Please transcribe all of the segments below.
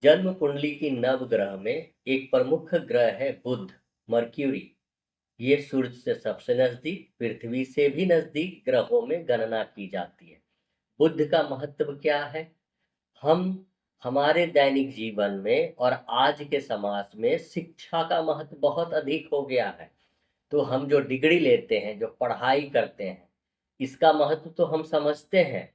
जन्म कुंडली की नव ग्रह में एक प्रमुख ग्रह है बुध, मर्क्यूरी। ये सूर्य से सबसे नजदीक, पृथ्वी से भी नजदीक ग्रहों में गणना की जाती है। बुध का महत्व क्या है? हम हमारे दैनिक जीवन में और आज के समाज में शिक्षा का महत्व बहुत अधिक हो गया है। तो हम जो डिग्री लेते हैं, जो पढ़ाई करते हैं, इसका महत्व तो हम समझते हैं,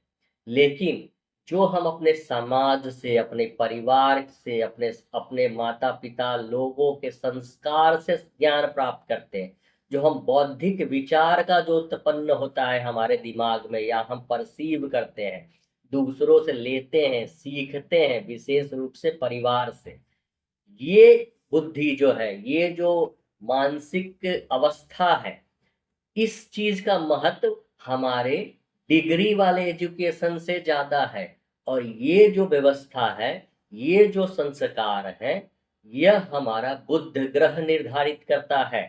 लेकिन जो हम अपने समाज से, अपने परिवार से, अपने अपने माता पिता लोगों के संस्कार से ज्ञान प्राप्त करते हैं, जो हम बौद्धिक विचार का जो उत्पन्न होता है हमारे दिमाग में या हम परसीव करते हैं, दूसरों से लेते हैं, सीखते हैं, विशेष रूप से परिवार से, ये बुद्धि जो है, ये जो मानसिक अवस्था है, इस चीज का महत्व हमारे डिग्री वाले एजुकेशन से ज्यादा है। और ये जो व्यवस्था है, ये जो संस्कार है, यह हमारा बुध ग्रह निर्धारित करता है।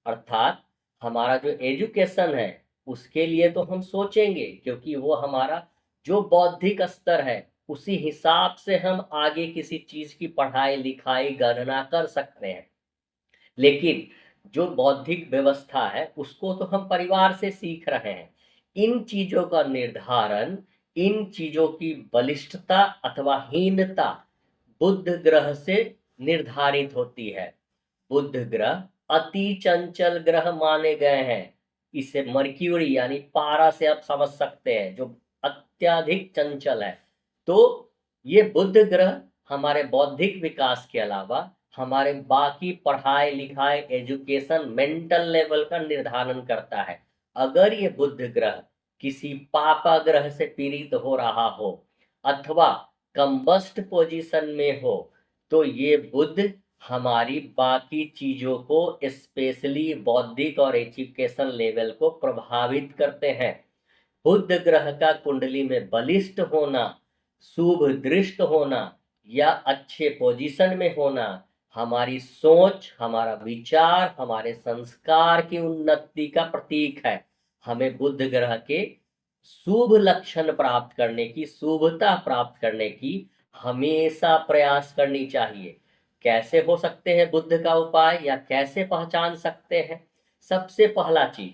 अर्थात हमारा जो एजुकेशन है उसके लिए तो हम सोचेंगे, क्योंकि वो हमारा जो बौद्धिक स्तर है उसी हिसाब से हम आगे किसी चीज की पढ़ाई लिखाई गणना कर सकते हैं। लेकिन जो बौद्धिक व्यवस्था है उसको तो हम परिवार से सीख रहे हैं। इन चीजों का निर्धारण, इन चीजों की बलिष्ठता अथवा हीनता बुध ग्रह से निर्धारित होती है। बुध ग्रह अति चंचल ग्रह माने गए हैं। इसे मर्क्यूरी यानी पारा से आप समझ सकते हैं, जो अत्यधिक चंचल है। तो ये बुध ग्रह हमारे बौद्धिक विकास के अलावा हमारे बाकी पढ़ाई लिखाई, एजुकेशन, मेंटल लेवल का निर्धारण करता है। अगर ये बुध ग्रह किसी पापा ग्रह से पीड़ित हो रहा हो अथवा कंबस्ट पोजीशन में हो, तो ये बुध हमारी बाकी चीजों को, स्पेशली बौद्धिक और एजुकेशन लेवल को प्रभावित करते हैं। बुध ग्रह का कुंडली में बलिष्ठ होना, शुभ दृष्ट होना या अच्छे पोजीशन में होना हमारी सोच, हमारा विचार, हमारे संस्कार की उन्नति का प्रतीक है। हमें बुध ग्रह के शुभ लक्षण प्राप्त करने की, शुभता प्राप्त करने की हमेशा प्रयास करनी चाहिए। कैसे हो सकते हैं बुध का उपाय, या कैसे पहचान सकते हैं? सबसे पहला चीज,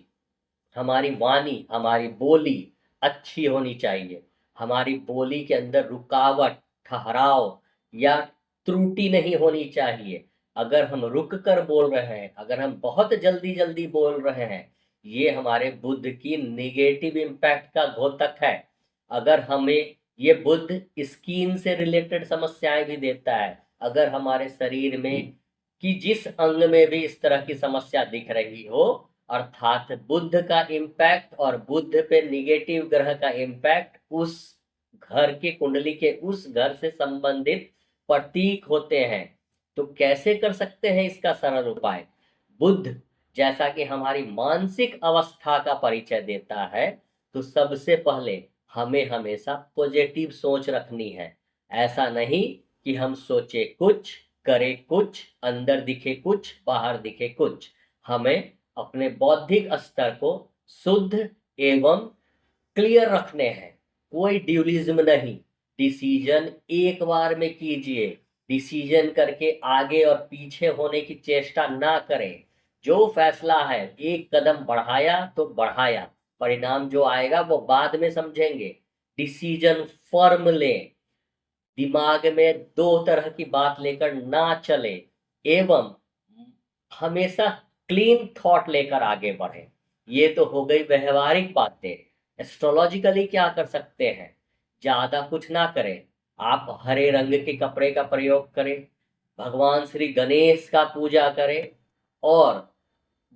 हमारी वाणी, हमारी बोली अच्छी होनी चाहिए। हमारी बोली के अंदर रुकावट, ठहराव या त्रुटि नहीं होनी चाहिए। अगर हम रुक कर बोल रहे हैं, अगर हम बहुत जल्दी जल्दी बोल रहे हैं, ये हमारे बुध की निगेटिव इम्पैक्ट का द्योतक है। अगर हमें ये बुध स्किन से रिलेटेड समस्याएं भी देता है, अगर हमारे शरीर में कि जिस अंग में भी इस तरह की समस्या दिख रही हो, अर्थात बुध का इम्पैक्ट और बुध पे निगेटिव ग्रह का इम्पैक्ट उस घर के कुंडली के उस घर से संबंधित प्रतीक होते हैं। तो कैसे कर सकते हैं इसका सरल उपाय? बुध जैसा कि हमारी मानसिक अवस्था का परिचय देता है, तो सबसे पहले हमें हमेशा पॉजिटिव सोच रखनी है। ऐसा नहीं कि हम सोचे कुछ, करे कुछ, अंदर दिखे कुछ, बाहर दिखे कुछ। हमें अपने बौद्धिक स्तर को शुद्ध एवं क्लियर रखने हैं। कोई ड्यूलिज्म नहीं। डिसीजन एक बार में कीजिए। डिसीजन करके आगे और पीछे होने की चेष्टा ना करें। जो फैसला है, एक कदम बढ़ाया तो बढ़ाया, परिणाम जो आएगा वो बाद में समझेंगे। डिसीजन फर्म लें। दिमाग में दो तरह की बात लेकर ना चले, एवं हमेशा क्लीन थॉट लेकर आगे बढ़े। ये तो हो गई व्यवहारिक बातें। एस्ट्रोलॉजिकली क्या कर सकते हैं? ज्यादा कुछ ना करें। आप हरे रंग के कपड़े का प्रयोग करें, भगवान श्री गणेश का पूजा करें, और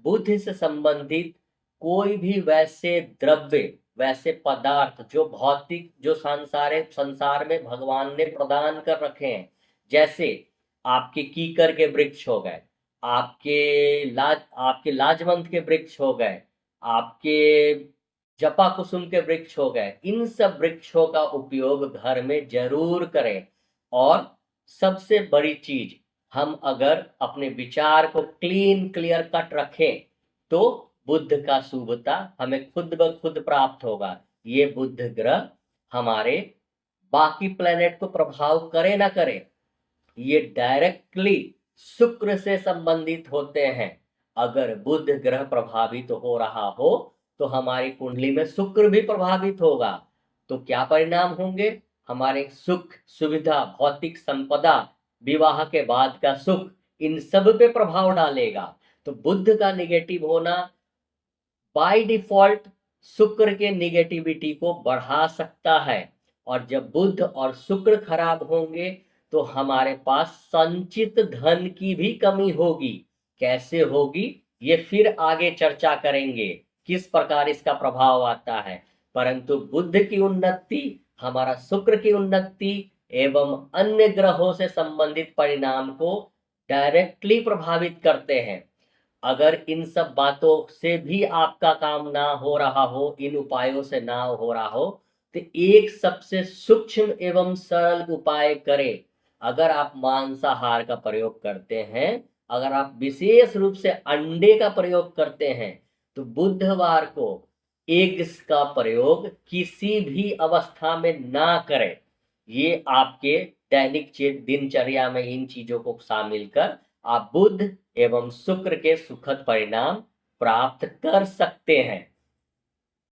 बुद्ध से संबंधित कोई भी वैसे द्रव्य, वैसे पदार्थ जो भौतिक, जो संसार में भगवान ने प्रदान कर रखे हैं, जैसे आपके कीकर के वृक्ष हो गए, आपके लाजवंत के वृक्ष हो गए, आपके जपा कुसुम के वृक्ष हो गए, इन सब वृक्षों का उपयोग घर में जरूर करें। और सबसे बड़ी चीज, हम अगर अपने विचार को क्लीन क्लियर कट रखें तो बुद्ध का शुभता हमें खुद ब खुद प्राप्त होगा। ये बुद्ध ग्रह हमारे बाकी प्लेनेट को प्रभाव करे ना करे, ये डायरेक्टली शुक्र से संबंधित होते हैं। अगर बुध ग्रह प्रभावित हो रहा हो तो हमारी कुंडली में शुक्र भी प्रभावित होगा, तो क्या परिणाम होंगे? हमारे सुख, सुविधा, भौतिक संपदा, विवाह के बाद का सुख, इन सब पे प्रभाव डालेगा। तो बुध का निगेटिव होना बाय डिफॉल्ट शुक्र के निगेटिविटी को बढ़ा सकता है। और जब बुध और शुक्र खराब होंगे तो हमारे पास संचित धन की भी कमी होगी। कैसे होगी ये फिर आगे चर्चा करेंगे, किस प्रकार इसका प्रभाव आता है। परंतु बुध की उन्नति, हमारा शुक्र की उन्नति एवं अन्य ग्रहों से संबंधित परिणाम को डायरेक्टली प्रभावित करते हैं। अगर इन सब बातों से भी आपका काम ना हो रहा हो, इन उपायों से ना हो रहा हो, तो एक सबसे सूक्ष्म एवं सरल उपाय करें। अगर आप मांसाहार का प्रयोग करते हैं, अगर आप विशेष रूप से अंडे का प्रयोग करते हैं, तो बुधवार को एग्स का प्रयोग किसी भी अवस्था में ना करें। ये आपके दैनिक दिनचर्या में इन चीजों को शामिल कर आप बुध एवं शुक्र के सुखद परिणाम प्राप्त कर सकते हैं।